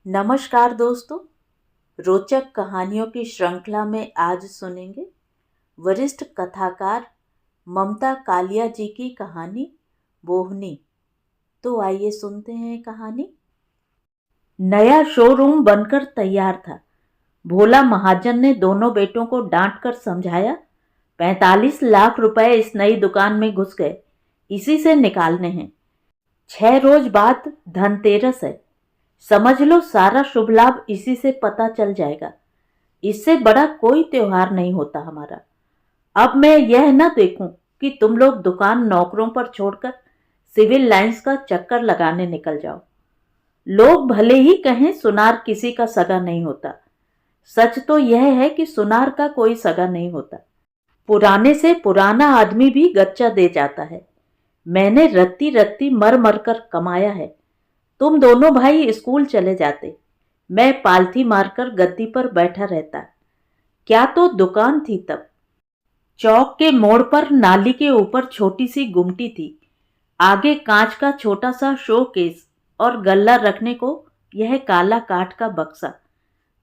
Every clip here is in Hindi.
नमस्कार दोस्तों। रोचक कहानियों की श्रृंखला में आज सुनेंगे वरिष्ठ कथाकार ममता कालिया जी की कहानी बोहनी। तो आइए सुनते हैं कहानी। नया शोरूम बनकर तैयार था। भोला महाजन ने दोनों बेटों को डांट कर समझाया, 45 लाख रुपए इस नई दुकान में घुस गए, इसी से निकालने हैं। 6 रोज बाद धनतेरस है, समझ लो सारा शुभ लाभ इसी से पता चल जाएगा। इससे बड़ा कोई त्योहार नहीं होता हमारा। अब मैं यह न देखूं कि तुम लोग दुकान नौकरों पर छोड़कर सिविल लाइंस का चक्कर लगाने निकल जाओ। लोग भले ही कहें सुनार किसी का सगा नहीं होता, सच तो यह है कि सुनार का कोई सगा नहीं होता। पुराने से पुराना आदमी भी गच्चा दे जाता है। मैंने रत्ती रत्ती मर मर कर कमाया है। तुम दोनों भाई स्कूल चले जाते, मैं पालथी मारकर गद्दी पर बैठा रहता। क्या तो दुकान थी तब। चौक के मोड़ पर नाली के ऊपर छोटी सी गुमटी थी, आगे कांच का छोटा सा शो केस और गल्ला रखने को यह काला काठ का बक्सा।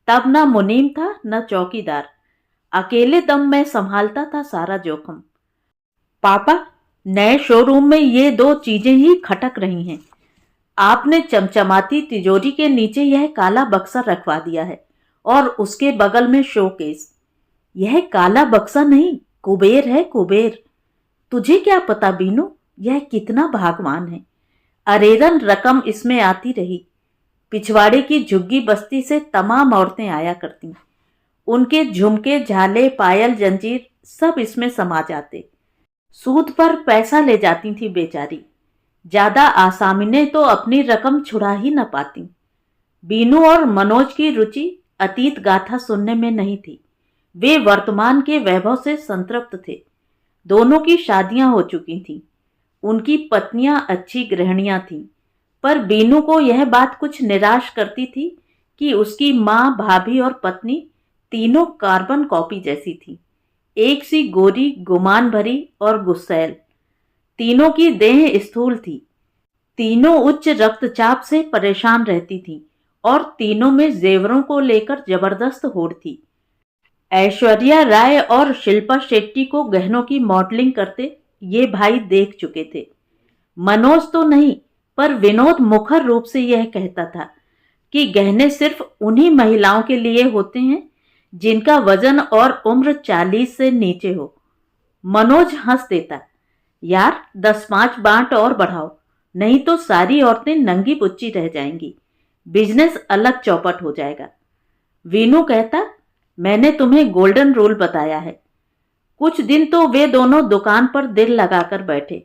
तब ना मुनीम था न चौकीदार, अकेले दम मैं संभालता था सारा जोखम। पापा, नए शोरूम में ये 2 चीजें ही खटक रही हैं। आपने चमचमाती तिजोरी के नीचे यह काला बक्सा रखवा दिया है और उसके बगल में शोकेस। यह काला बक्सा नहीं, कुबेर है, कुबेर। तुझे क्या पता बीनू, यह कितना भागवान है। अरेरन रकम इसमें आती रही। पिछवाड़े की झुग्गी बस्ती से तमाम औरतें आया करती। उनके झुमके, झाले, पायल, जंजीर सब इसमें समा जाते। सूद पर पैसा ले जाती थी बेचारी। ज्यादा आसामिने तो अपनी रकम छुड़ा ही न पाती। बीनू और मनोज की रुचि अतीत गाथा सुनने में नहीं थी। वे वर्तमान के वैभव से संतृप्त थे। दोनों की शादियां हो चुकी थीं। उनकी पत्नियां अच्छी गृहिणियां थीं, पर बीनू को यह बात कुछ निराश करती थी कि उसकी माँ, भाभी और पत्नी तीनों कार्बन कॉपी जैसी थी। एक सी गोरी, गुमान भरी और गुस्सैल। तीनों की देह स्थूल थी। तीनों उच्च रक्तचाप से परेशान रहती थीं और तीनों में जेवरों को लेकर जबरदस्त होड़ थी। ऐश्वर्या राय और शिल्पा शेट्टी को गहनों की मॉडलिंग करते ये भाई देख चुके थे। मनोज तो नहीं, पर विनोद मुखर रूप से यह कहता था कि गहने सिर्फ उन्हीं महिलाओं के लिए होते हैं जिनका वजन और उम्र 40 से नीचे हो। मनोज हंस देता, यार 10-5 बांट और बढ़ाओ, नहीं तो सारी औरतें नंगी पुच्ची रह जाएंगी, बिजनेस अलग चौपट हो जाएगा। वीनू कहता, मैंने तुम्हें गोल्डन रूल बताया है। कुछ दिन तो वे दोनों दुकान पर दिल लगाकर बैठे।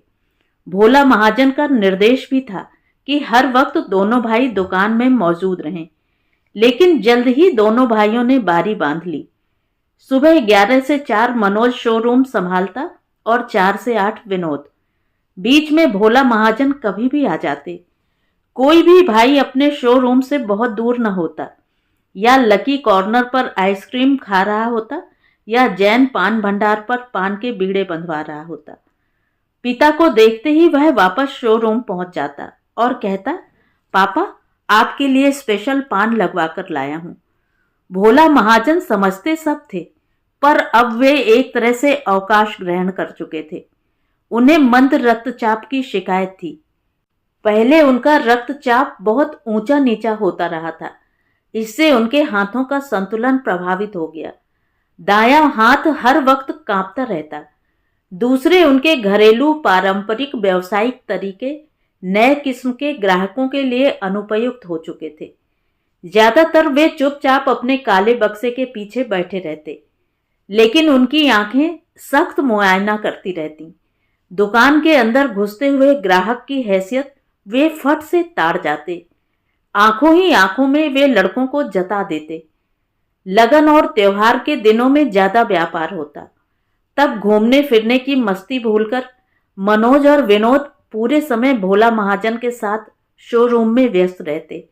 भोला महाजन का निर्देश भी था कि हर वक्त दोनों भाई दुकान में मौजूद रहें, लेकिन जल्द ही दोनों भाइयों ने बारी बांध ली। सुबह 11 से 4 मनोज शोरूम संभालता और 4 से 8 विनोद। बीच में भोला महाजन कभी भी आ जाते। कोई भी भाई अपने शोरूम से बहुत दूर न होता। या लकी कॉर्नर पर आइसक्रीम खा रहा होता, या जैन पान भंडार पर पान के बीड़े बंधवा रहा होता। पिता को देखते ही वह वापस शोरूम पहुंच जाता और कहता, पापा, आपके लिए स्पेशल पान लगवा कर लाया हूं। भोला महाजन समझते सब थे, पर अब वे एक तरह से अवकाश ग्रहण कर चुके थे। उन्हें मंद रक्तचाप की शिकायत थी। पहले उनका रक्तचाप बहुत ऊंचा नीचा होता रहा था। इससे उनके हाथों का संतुलन प्रभावित हो गया। दायां हाथ हर वक्त कांपता रहता। दूसरे उनके घरेलू पारंपरिक व्यावसायिक तरीके नए किस्म के ग्राहकों के लिए अनुपयुक्त हो चुके थे। ज्यादातर वे चुपचाप अपने काले बक्से के पीछे बैठे रहते, लेकिन उनकी आंखें सख्त मुआयना करती रहती। दुकान के अंदर घुसते हुए ग्राहक की हैसियत वे फट से ताड़ जाते। आंखों ही आंखों में वे लड़कों को जता देते। लगन और त्योहार के दिनों में ज्यादा व्यापार होता। तब घूमने फिरने की मस्ती भूलकर मनोज और विनोद पूरे समय भोला महाजन के साथ शोरूम में व्यस्त रहते।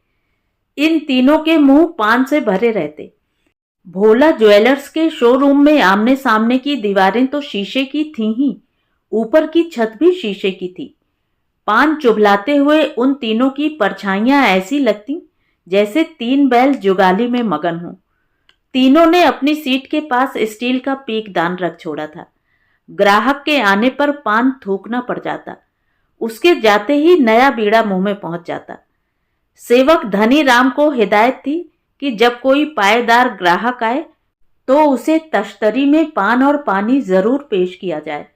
इन तीनों के मुंह पान से भरे रहते। भोला ज्वेलर्स के शोरूम में आमने सामने की दीवारें तो शीशे की थीं ही, ऊपर की छत भी शीशे की थी। पान चुभलाते हुए उन तीनों की परछाइयां ऐसी लगती जैसे 3 बैल जुगाली में मगन हों। तीनों ने अपनी सीट के पास स्टील का पीकदान रख छोड़ा था। ग्राहक के आने पर पान थूकना पड़ जाता। उसके जाते ही नया बीड़ा मुंह में पहुंच जाता। सेवक धनी राम को हिदायत थी कि जब कोई पायेदार ग्राहक आए तो उसे तश्तरी में पान और पानी जरूर पेश किया जाए।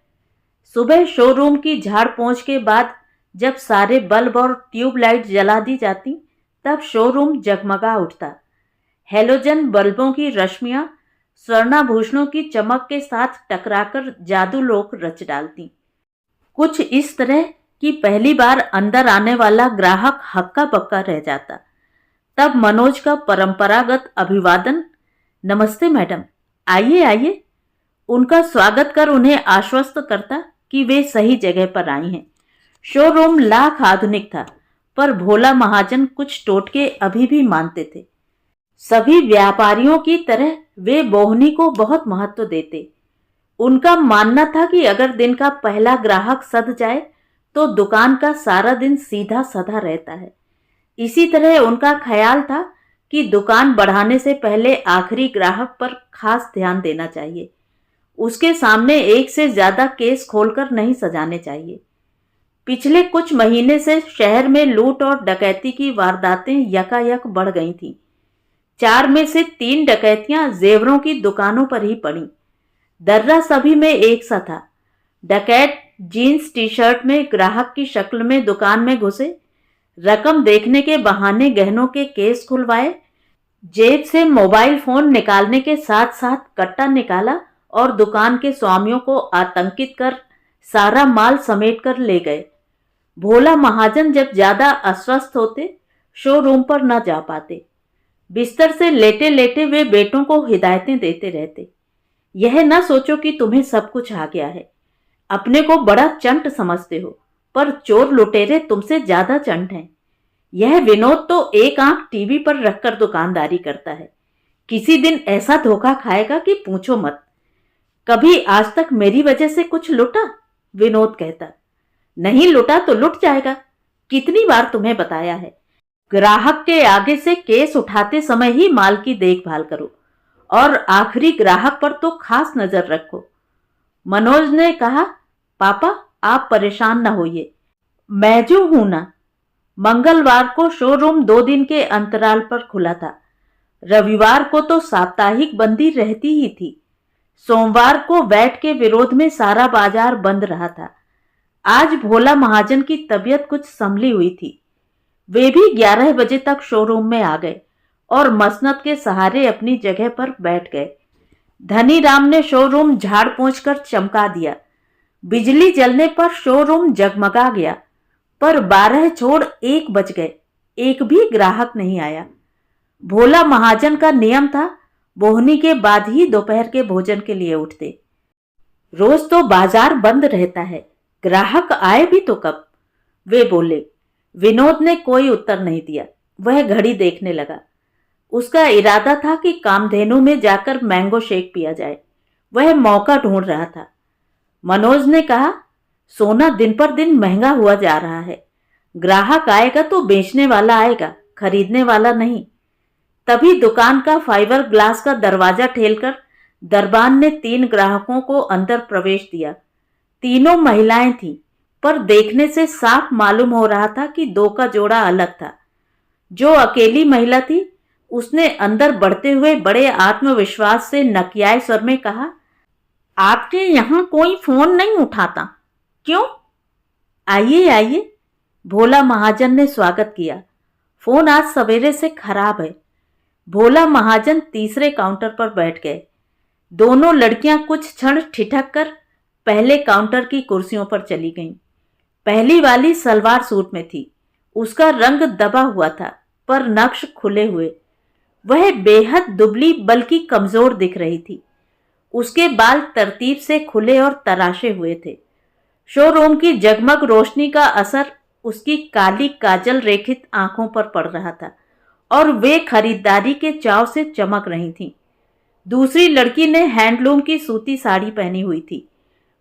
सुबह शोरूम की झाड़ पोंछ के बाद जब सारे बल्ब और ट्यूबलाइट जला दी जाती, तब शोरूम जगमगा उठता। हेलोजन बल्बों की रश्मियां स्वर्णाभूषणों की चमक के साथ टकराकर जादू लोक रच डालती। कुछ इस तरह कि पहली बार अंदर आने वाला ग्राहक हक्का बक्का रह जाता। तब मनोज का परंपरागत अभिवादन, नमस्ते मैडम, आइए आइए, उनका स्वागत कर उन्हें आश्वस्त करता कि वे सही जगह पर आई हैं। शोरूम लाख आधुनिक था, पर भोला महाजन कुछ टोटके अभी भी मानते थे। सभी व्यापारियों की तरह वे बोहनी को बहुत महत्व देते। उनका मानना था कि अगर दिन का पहला ग्राहक सध जाए तो दुकान का सारा दिन सीधा साधा रहता है। इसी तरह उनका ख्याल था कि दुकान बढ़ाने से पहले आखिरी ग्राहक पर खास ध्यान देना चाहिए। उसके सामने एक से ज्यादा केस खोलकर नहीं सजाने चाहिए। पिछले कुछ महीने से शहर में लूट और डकैती की वारदातें यकायक बढ़ गई थीं। 4 में से 3 डकैतियां जेवरों की दुकानों पर ही पड़ी। दर्रा सभी में एक सा था। डकैत जीन्स टी शर्ट में ग्राहक की शक्ल में दुकान में घुसे, रकम देखने के बहाने गहनों के केस खुलवाए, जेब से मोबाइल फोन निकालने के साथ साथ कट्टा निकाला और दुकान के स्वामियों को आतंकित कर सारा माल समेट कर ले गए। भोला महाजन जब ज्यादा अस्वस्थ होते, शोरूम पर न जा पाते। बिस्तर से लेटे लेटे वे बेटों को हिदायतें देते रहते। यह न सोचो कि तुम्हें सब कुछ आ गया है। अपने को बड़ा चंट समझते हो, पर चोर लुटेरे तुमसे ज्यादा चंट हैं। यह विनोद तो एक आंख टीवी पर रखकर दुकानदारी करता है। किसी दिन ऐसा धोखा खाएगा कि पूछो मत। कभी आज तक मेरी वजह से कुछ लुटा? विनोद कहता। नहीं लुटा तो लुट जाएगा। कितनी बार तुम्हें बताया है, ग्राहक के आगे से केस उठाते समय ही माल की देखभाल करो और आखिरी ग्राहक पर तो खास नजर रखो। मनोज ने कहा, पापा आप परेशान न होइए, मैं जो हूं ना। मंगलवार को शोरूम 2 दिन के अंतराल पर खुला था। रविवार को तो साप्ताहिक बंदी रहती ही थी। सोमवार को वैट के विरोध में सारा बाजार बंद रहा था। आज भोला महाजन की तबीयत कुछ संभली हुई थी। वे भी 11 बजे तक शोरूम में आ गए और मसनद के सहारे अपनी जगह पर बैठ गए। धनी राम ने शोरूम झाड़ पोंछ कर चमका दिया। बिजली जलने पर शोरूम जगमगा गया, पर 12 छोड़ 1 बज गए, एक भी ग्राहक नहीं आया। भोला महाजन का नियम था, बोहनी के बाद ही दोपहर के भोजन के लिए उठते। रोज तो बाजार बंद रहता है, ग्राहक आए भी तो कब? वे बोले। विनोद ने कोई उत्तर नहीं दिया। वह घड़ी देखने लगा। उसका इरादा था कि कामधेनु में जाकर मैंगो शेक पिया जाए। वह मौका ढूंढ रहा था। मनोज ने कहा, सोना दिन पर दिन महंगा हुआ जा रहा है। ग्राहक आएगा तो बेचने वाला आएगा, खरीदने वाला नहीं। तभी दुकान का फाइबर ग्लास का दरवाजा ठेलकर दरबान ने 3 ग्राहकों को अंदर प्रवेश दिया। तीनों महिलाएं थीं, पर देखने से साफ मालूम हो रहा था कि 2 का जोड़ा अलग था। जो अकेली महिला थी, उसने अंदर बढ़ते हुए बड़े आत्मविश्वास से नकियाए स्वर में कहा, आपके यहां कोई फोन नहीं उठाता क्यों? आइए आइए, भोला महाजन ने स्वागत किया। फोन आज सवेरे से खराब है। भोला महाजन तीसरे काउंटर पर बैठ गए। दोनों लड़कियां कुछ क्षण ठिठक कर पहले काउंटर की कुर्सियों पर चली गईं। पहली वाली सलवार सूट में थी। उसका रंग दबा हुआ था, पर नक्श खुले हुए। वह बेहद दुबली बल्कि कमजोर दिख रही थी। उसके बाल तरतीब से खुले और तराशे हुए थे। शोरूम की जगमग रोशनी का असर उसकी काली काजल रेखित आंखों पर पड़ रहा था और वे खरीदारी के चाव से चमक रही थीं। दूसरी लड़की ने हैंडलूम की सूती साड़ी पहनी हुई थी।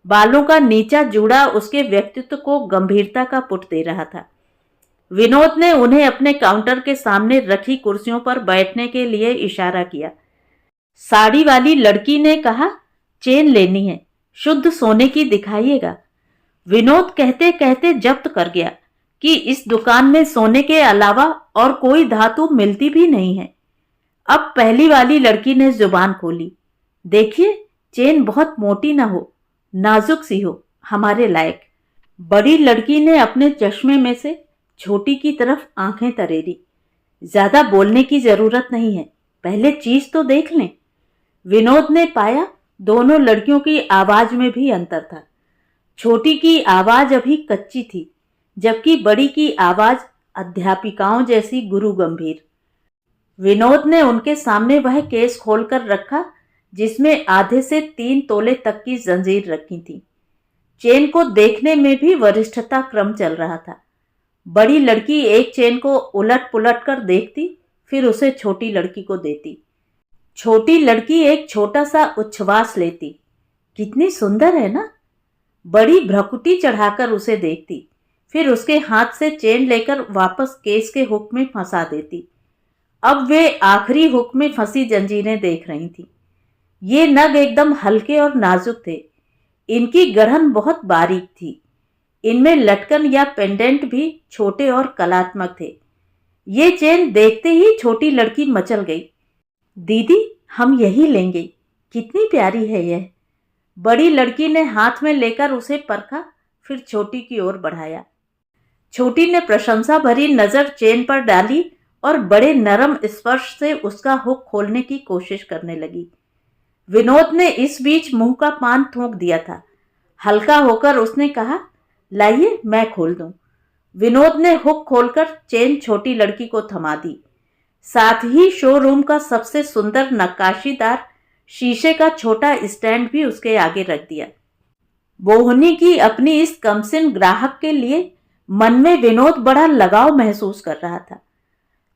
बालों का नीचा जूड़ा उसके व्यक्तित्व को गंभीरता का पुट दे रहा था। विनोद ने उन्हें अपने काउंटर के सामने रखी कुर्सियों पर बैठने के लिए इशारा किया। साड़ी वाली लड़की ने कहा, चेन लेनी है, शुद्ध सोने की दिखाइएगा। विनोद कहते कहते जब्त कर गया कि इस दुकान में सोने के अलावा और कोई धातु मिलती भी नहीं है। अब पहली वाली लड़की ने जुबान खोली, देखिए चेन बहुत मोटी ना हो, नाजुक सी हो, हमारे लायक। बड़ी लड़की ने अपने चश्मे में से छोटी की तरफ आंखें तरेरी। ज्यादा बोलने की जरूरत नहीं है, पहले चीज तो देख लें। विनोद ने पाया दोनों लड़कियों की आवाज में भी अंतर था। छोटी की आवाज अभी कच्ची थी, जबकि बड़ी की आवाज अध्यापिकाओं जैसी गुरु गंभीर। विनोद ने उनके सामने वह केस खोलकर रखा जिसमें आधे से 3 तोले तक की जंजीर रखी थी। चेन को देखने में भी वरिष्ठता क्रम चल रहा था। बड़ी लड़की एक चेन को उलट पुलट कर देखती, फिर उसे छोटी लड़की को देती। छोटी लड़की एक छोटा सा उच्छ्वास लेती, कितनी सुंदर है ना। बड़ी भ्रकुटी चढ़ाकर उसे देखती, फिर उसके हाथ से चेन लेकर वापस केस के हुक में फंसा देती। अब वे आखिरी हुक में फंसी जंजीरें देख रही थी। ये नग एकदम हल्के और नाजुक थे। इनकी गढ़न बहुत बारीक थी। इनमें लटकन या पेंडेंट भी छोटे और कलात्मक थे। ये चेन देखते ही छोटी लड़की मचल गई, दीदी हम यही लेंगे, कितनी प्यारी है यह। बड़ी लड़की ने हाथ में लेकर उसे परखा, फिर छोटी की ओर बढ़ाया। छोटी ने प्रशंसा भरी नजर चेन पर डाली और बड़े नरम स्पर्श से उसका हुक खोलने की कोशिश करने लगी। विनोद ने इस बीच मुंह का पान थूक दिया था। हल्का होकर उसने कहा, लाइए मैं खोल दूं। विनोद ने हुक खोलकर चेन छोटी लड़की को थमा दी। साथ ही शोरूम का सबसे सुंदर नक्काशीदार शीशे का छोटा स्टैंड भी उसके आगे रख दिया। बोहनी की अपनी इस कमसिन ग्राहक के लिए मन में विनोद बड़ा लगाव महसूस कर रहा था।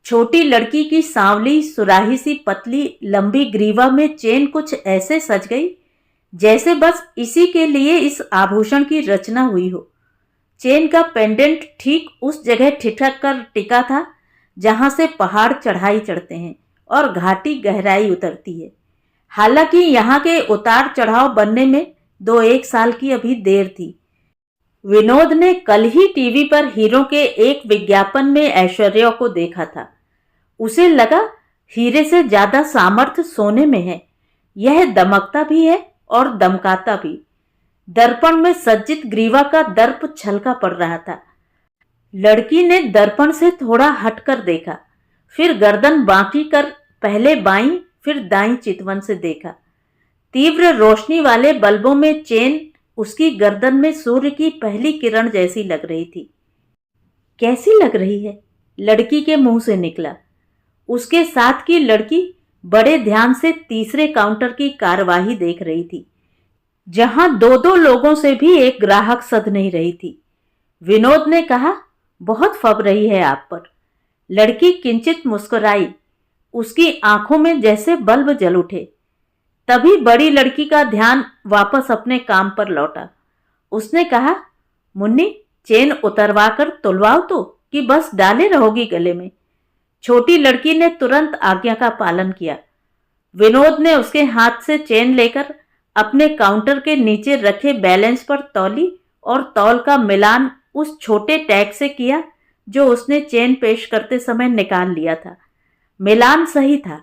छोटी लड़की की सांवली सुराही सी पतली लंबी ग्रीवा में चेन कुछ ऐसे सज गई जैसे बस इसी के लिए इस आभूषण की रचना हुई हो। चेन का पेंडेंट ठीक उस जगह ठिठक कर टिका था जहां से पहाड़ चढ़ाई चढ़ते हैं और घाटी गहराई उतरती है। हालांकि यहाँ के उतार चढ़ाव बनने में 2-1 साल की अभी देर थी। विनोद ने कल ही टीवी पर हीरो के एक विज्ञापन में ऐश्वर्या को देखा था। उसे लगा हीरे से ज्यादा सामर्थ्य सोने में है। यह दमकता भी है और दमकाता भी। दर्पण में सज्जित ग्रीवा का दर्प छलका पड़ रहा था। लड़की ने दर्पण से थोड़ा हटकर देखा, फिर गर्दन बांकी कर पहले बाईं फिर दाईं चितवन से देखा। तीव्र रोशनी वाले बल्बों में चेन उसकी गर्दन में सूर्य की पहली किरण जैसी लग रही थी। कैसी लग रही है? लड़की के मुंह से निकला। उसके साथ की लड़की बड़े ध्यान से तीसरे काउंटर की कार्यवाही देख रही थी, जहां 2-2 लोगों से भी एक ग्राहक सध नहीं रही थी। विनोद ने कहा, बहुत फब रही है आप पर। लड़की किंचित मुस्कुराई। उसकी आंखों में जैसे बल्ब जल उठे। तभी बड़ी लड़की का ध्यान वापस अपने काम पर लौटा। उसने कहा, मुन्नी चेन उतरवा कर तुलवाओ तो, कि बस डाले रहोगी गले में। छोटी लड़की ने तुरंत आज्ञा का पालन किया। विनोद ने उसके हाथ से चेन लेकर अपने काउंटर के नीचे रखे बैलेंस पर तौली और तौल का मिलान उस छोटे टैग से किया जो उसने चेन पेश करते समय निकाल लिया था। मिलान सही था।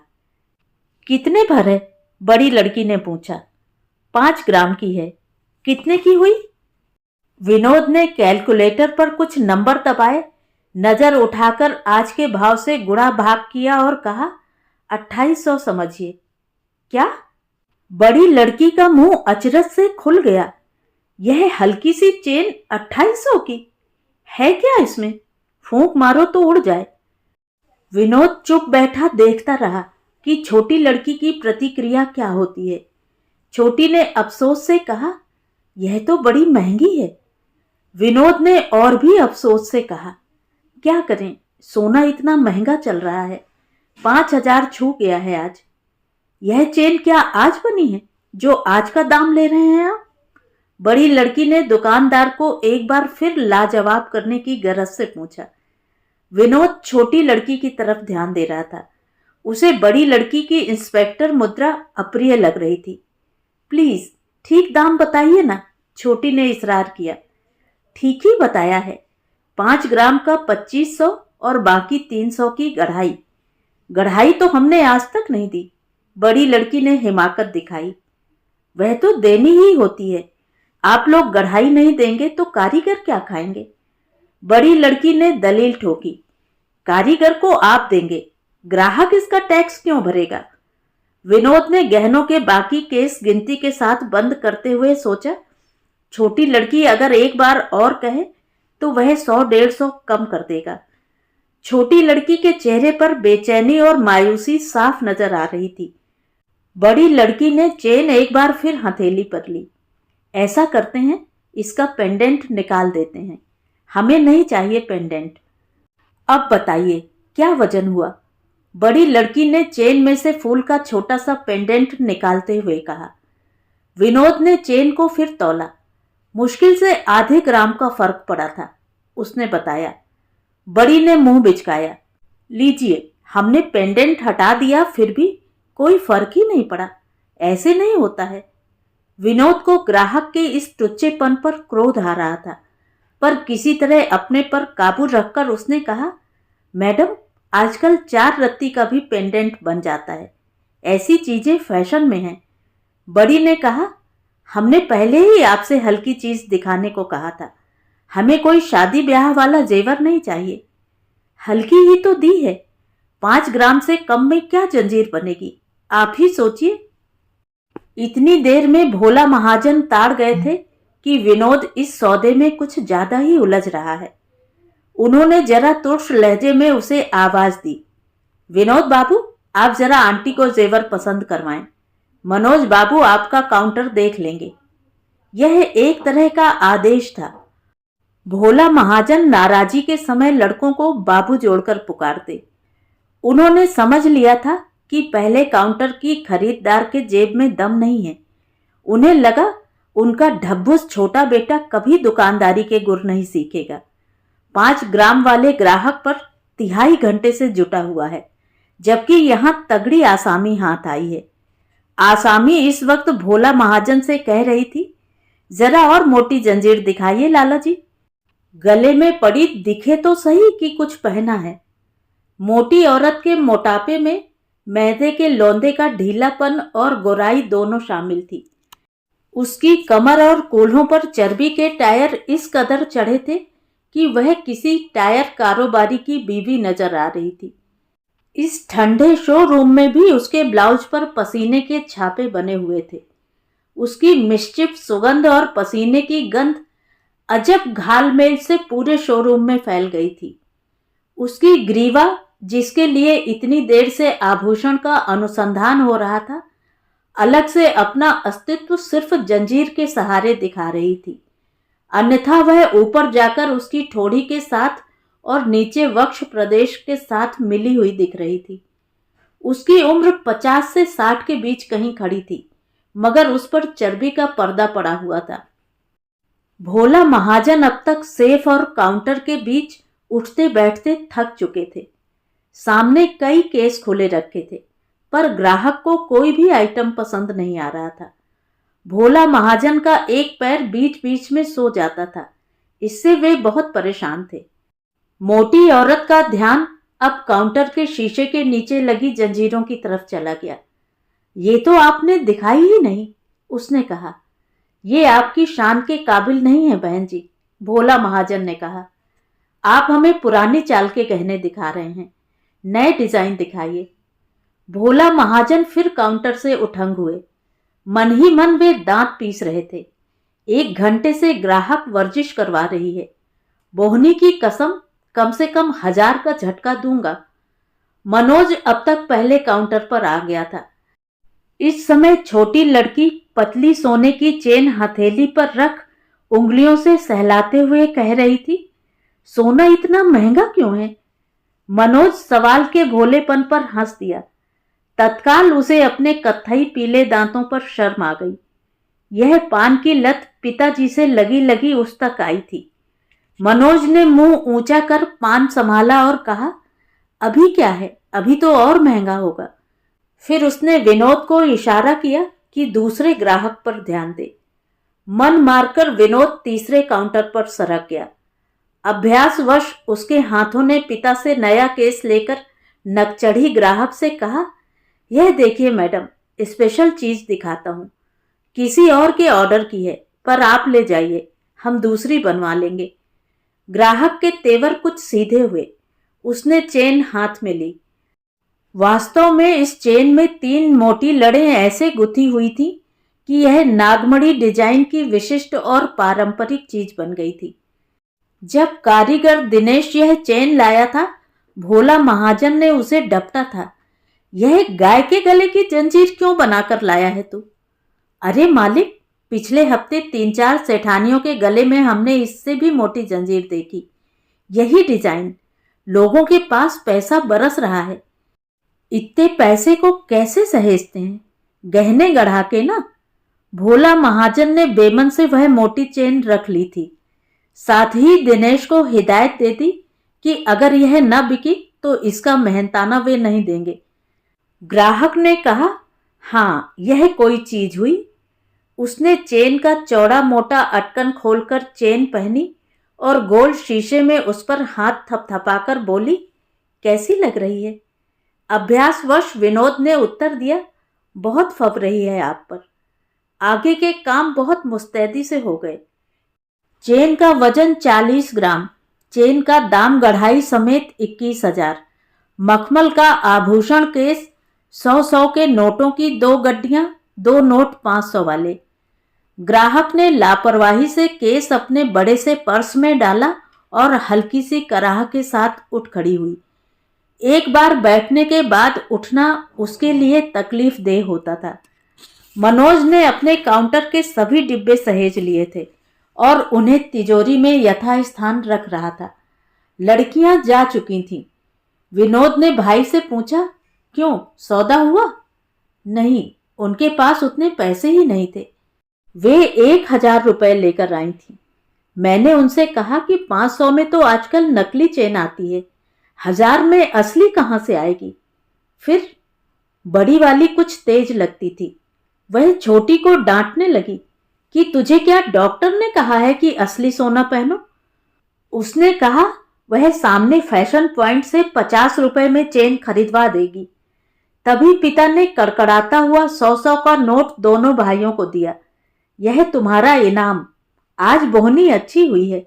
कितने भर है? बड़ी लड़की ने पूछा। 5 ग्राम की है। कितने की हुई? विनोद ने कैलकुलेटर पर कुछ नंबर दबाए, नजर उठाकर आज के भाव से गुणा भाग किया और कहा, 2800 समझिए। क्या? बड़ी लड़की का मुंह अचरज से खुल गया। यह हल्की सी चेन 2800 की है? क्या इसमें? फूंक मारो तो उड़ जाए। विनोद चुप बैठा देखता रहा कि छोटी लड़की की प्रतिक्रिया क्या होती है। छोटी ने अफसोस से कहा, यह तो बड़ी महंगी है। विनोद ने और भी अफसोस से कहा, क्या करें, सोना इतना महंगा चल रहा है। 5000 छू गया है आज। यह चेन क्या आज बनी है जो आज का दाम ले रहे हैं आप? बड़ी लड़की ने दुकानदार को एक बार फिर लाजवाब करने की गरज से पूछा। विनोद छोटी लड़की की तरफ ध्यान दे रहा था। उसे बड़ी लड़की की इंस्पेक्टर मुद्रा अप्रिय लग रही थी। प्लीज ठीक दाम बताइए ना, छोटी ने इसरार किया। ठीक ही बताया है, 5 ग्राम का 2500 और बाकी 300 की गढ़ाई। गढ़ाई तो हमने आज तक नहीं दी, बड़ी लड़की ने हिमाकत दिखाई। वह तो देनी ही होती है, आप लोग गढ़ाई नहीं देंगे तो कारीगर क्या खाएंगे? बड़ी लड़की ने दलील ठोकी। कारीगर को आप देंगे, ग्राहक इसका टैक्स क्यों भरेगा? विनोद ने गहनों के बाकी केस गिनती के साथ बंद करते हुए सोचा, छोटी लड़की अगर एक बार और कहे तो वह 100-150 कम कर देगा। छोटी लड़की के चेहरे पर बेचैनी और मायूसी साफ नजर आ रही थी। बड़ी लड़की ने चेन एक बार फिर हथेली पर ली। ऐसा करते हैं, इसका पेंडेंट निकाल देते हैं, हमें नहीं चाहिए पेंडेंट। अब बताइए क्या वजन हुआ? बड़ी लड़की ने चेन में से फूल का छोटा सा पेंडेंट निकालते हुए कहा। विनोद ने चेन को फिर तौला। मुश्किल से आधे ग्राम का फर्क पड़ा था, उसने बताया। बड़ी ने मुंह बिचकाया। लीजिए, हमने पेंडेंट हटा दिया फिर भी कोई फर्क ही नहीं पड़ा, ऐसे नहीं होता है। विनोद को ग्राहक के इस टुच्चेपन पर क्रोध आ रहा था, पर किसी तरह अपने पर काबू रखकर उसने कहा, मैडम आजकल 4 रत्ती का भी पेंडेंट बन जाता है, ऐसी चीजें फैशन में हैं। बड़ी ने कहा, हमने पहले ही आपसे हल्की चीज दिखाने को कहा था, हमें कोई शादी ब्याह वाला जेवर नहीं चाहिए। हल्की ही तो दी है, 5 ग्राम से कम में क्या जंजीर बनेगी, आप ही सोचिए। इतनी देर में भोला महाजन ताड़ गए थे कि विनोद इस सौदे में कुछ ज्यादा ही उलझ रहा है। उन्होंने जरा तुर्श लहजे में उसे आवाज दी, विनोद बाबू आप जरा आंटी को जेवर पसंद करवाएं, मनोज बाबू आपका काउंटर देख लेंगे। यह एक तरह का आदेश था। भोला महाजन नाराजी के समय लड़कों को बाबू जोड़कर पुकारते। उन्होंने समझ लिया था कि पहले काउंटर की खरीदार के जेब में दम नहीं है। उन्हें लगा उनका ढब्बुस छोटा बेटा कभी दुकानदारी के गुर नहीं सीखेगा। 5 ग्राम वाले ग्राहक पर 3.5 घंटे से जुटा हुआ है, जबकि यहां तगड़ी आसामी हाथ आई है। आसामी इस वक्त भोला महाजन से कह रही थी, जरा और मोटी जंजीर दिखाइए लाला जी, गले में पड़ी दिखे तो सही कि कुछ पहना है। मोटी औरत के मोटापे में मैदे के लौंदे का ढीलापन और गोराई दोनों शामिल थी। उसकी कमर और कूल्हों पर चर्बी के टायर इस कदर चढ़े थे कि वह किसी टायर कारोबारी की बीवी नजर आ रही थी। इस ठंडे शोरूम में भी उसके ब्लाउज पर पसीने के छापे बने हुए थे। उसकी मिश्चिफ सुगंध और पसीने की गंध अजब घालमेल से पूरे शोरूम में फैल गई थी। उसकी ग्रीवा, जिसके लिए इतनी देर से आभूषण का अनुसंधान हो रहा था, अलग से अपना अस्तित्व सिर्फ जंजीर के सहारे दिखा रही थी। अन्यथा वह ऊपर जाकर उसकी ठोड़ी के साथ और नीचे वक्ष प्रदेश के साथ मिली हुई दिख रही थी। उसकी उम्र 50 से 60 के बीच कहीं खड़ी थी, मगर उस पर चर्बी का पर्दा पड़ा हुआ था। भोला महाजन अब तक सेफ और काउंटर के बीच उठते बैठते थक चुके थे। सामने कई केस खुले रखे थे, पर ग्राहक को कोई भी आइटम पसंद नहीं आ रहा था। भोला महाजन का एक पैर बीच बीच में सो जाता था, इससे वे बहुत परेशान थे। मोटी औरत का ध्यान अब काउंटर के शीशे के नीचे लगी जंजीरों की तरफ चला गया। ये तो आपने दिखाई ही नहीं, उसने कहा। ये आपकी शान के काबिल नहीं है बहन जी, भोला महाजन ने कहा। आप हमें पुरानी चाल के गहने दिखा रहे हैं, नए डिजाइन दिखाइए। भोला महाजन फिर काउंटर से उठंग हुए। मन ही मन वे दांत पीस रहे थे। 1 घंटे से ग्राहक वर्जिश करवा रही है। बोहनी की कसम, कम से कम 1000 का झटका दूंगा। मनोज अब तक पहले काउंटर पर आ गया था। इस समय छोटी लड़की पतली सोने की चेन हथेली पर रख उंगलियों से सहलाते हुए कह रही थी, सोना इतना महंगा क्यों है? मनोज सवाल के भोलेपन पर हंस दिया। तत्काल उसे अपने कत्थई पीले दांतों पर शर्म आ गई। यह पान की लत पिताजी से लगी लगी उस तक आई थी। मनोज ने मुंह ऊंचा कर पान संभाला और कहा, अभी क्या है, अभी तो और महंगा होगा। फिर उसने विनोद को इशारा किया कि दूसरे ग्राहक पर ध्यान दे। मन मारकर विनोद तीसरे काउंटर पर सरक गया। अभ्यासवश उसके हाथों ने पिता से नया केस लेकर नकचढ़ी ग्राहक से कहा, यह देखिए मैडम, स्पेशल चीज दिखाता हूं। किसी और के ऑर्डर की है, पर आप ले जाइए, हम दूसरी बनवा लेंगे। ग्राहक के तेवर कुछ सीधे हुए। उसने चेन हाथ में ली। वास्तव में इस चेन में 3 मोटी लड़ें ऐसे गुथी हुई थी कि यह नागमणि डिजाइन की विशिष्ट और पारंपरिक चीज बन गई थी। जब कारीगर दिनेश यह चेन लाया था, भोला महाजन ने उसे डपटा था, यह गाय के गले की जंजीर क्यों बनाकर लाया है तू? अरे मालिक, पिछले हफ्ते 3-4 सेठानियों के गले में हमने इससे भी मोटी जंजीर देखी। यही डिजाइन। लोगों के पास पैसा बरस रहा है। इतने पैसे को कैसे सहेजते हैं? गहने गढ़ा के ना। भोला महाजन ने बेमन से वह मोटी चेन रख ली थी। साथ ही दिनेश को हिदायत दे दी कि अगर यह न बिकी तो इसका मेहनताना वे नहीं देंगे। ग्राहक ने कहा, हाँ, यह कोई चीज हुई। उसने चेन का चौड़ा मोटा अटकन खोलकर चेन पहनी और गोल शीशे में उस पर हाथ थपथपाकर बोली, कैसी लग रही है? अभ्यासवश विनोद ने उत्तर दिया, बहुत फब रही है आप पर। आगे के काम बहुत मुस्तैदी से हो गए। चेन का वजन 40 ग्राम, चेन का दाम गढ़ाई समेत 21,000, मखमल का आभूषण केस, 100-100 के नोटों की 2 गड्डियां, 2 नोट 500 वाले। ग्राहक ने लापरवाही से केस अपने बड़े से पर्स में डाला और हल्की सी कराह के साथ उठ खड़ी हुई। एक बार बैठने के बाद उठना उसके लिए तकलीफ देह होता था। मनोज ने अपने काउंटर के सभी डिब्बे सहेज लिए थे और उन्हें तिजोरी में यथास्थान रख रहा था। लड़कियां जा चुकी थीं। विनोद ने भाई से पूछा, क्यों, सौदा हुआ? नहीं, उनके पास उतने पैसे ही नहीं थे। वे 1,000 रुपए लेकर आई थी। मैंने उनसे कहा कि 500 में तो आजकल नकली चेन आती है, 1000 में असली कहां से आएगी? फिर बड़ी वाली कुछ तेज लगती थी। वह छोटी को डांटने लगी कि तुझे क्या डॉक्टर ने कहा है कि असली सोना पहनो? उसने कहा वह सामने फैशन पॉइंट से 50 रुपए में चेन खरीदवा देगी। तभी पिता ने कड़कड़ाता हुआ 100-100 का नोट दोनों भाइयों को दिया। यह तुम्हारा इनाम। आज बोहनी अच्छी हुई है।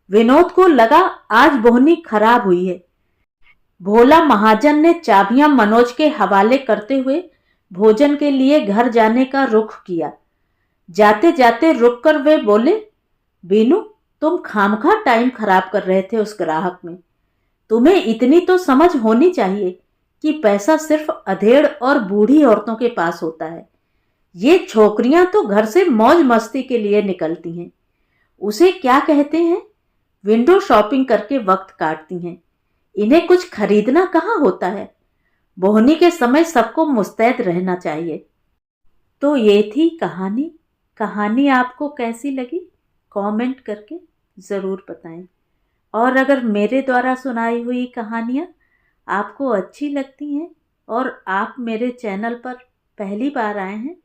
विनोद को लगा आज बोहनी खराब हुई है। भोला महाजन ने चाबियां मनोज के हवाले करते हुए भोजन के लिए घर जाने का रुख किया। जाते जाते रुककर वे बोले, बीनू, तुम खामखा टाइम खराब कर रहे थे उस ग्राहक में। तुम्हें इतनी तो समझ होनी चाहिए कि पैसा सिर्फ अधेड़ और बूढ़ी औरतों के पास होता है। ये छोकरियां तो घर से मौज मस्ती के लिए निकलती हैं। उसे क्या कहते हैं? विंडो शॉपिंग करके वक्त काटती हैं। इन्हें कुछ खरीदना कहाँ होता है। बोहनी के समय सबको मुस्तैद रहना चाहिए। तो ये थी कहानी। कहानी आपको कैसी लगी कमेंट करके ज़रूर बताएं। और अगर मेरे द्वारा सुनाई हुई कहानियाँ आपको अच्छी लगती हैं और आप मेरे चैनल पर पहली बार आए हैं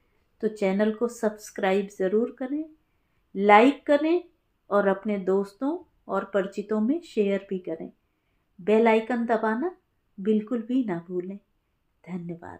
तो चैनल को सब्सक्राइब ज़रूर करें, लाइक करें और अपने दोस्तों और परिचितों में शेयर भी करें। बेल आइकन दबाना बिल्कुल भी ना भूलें। धन्यवाद।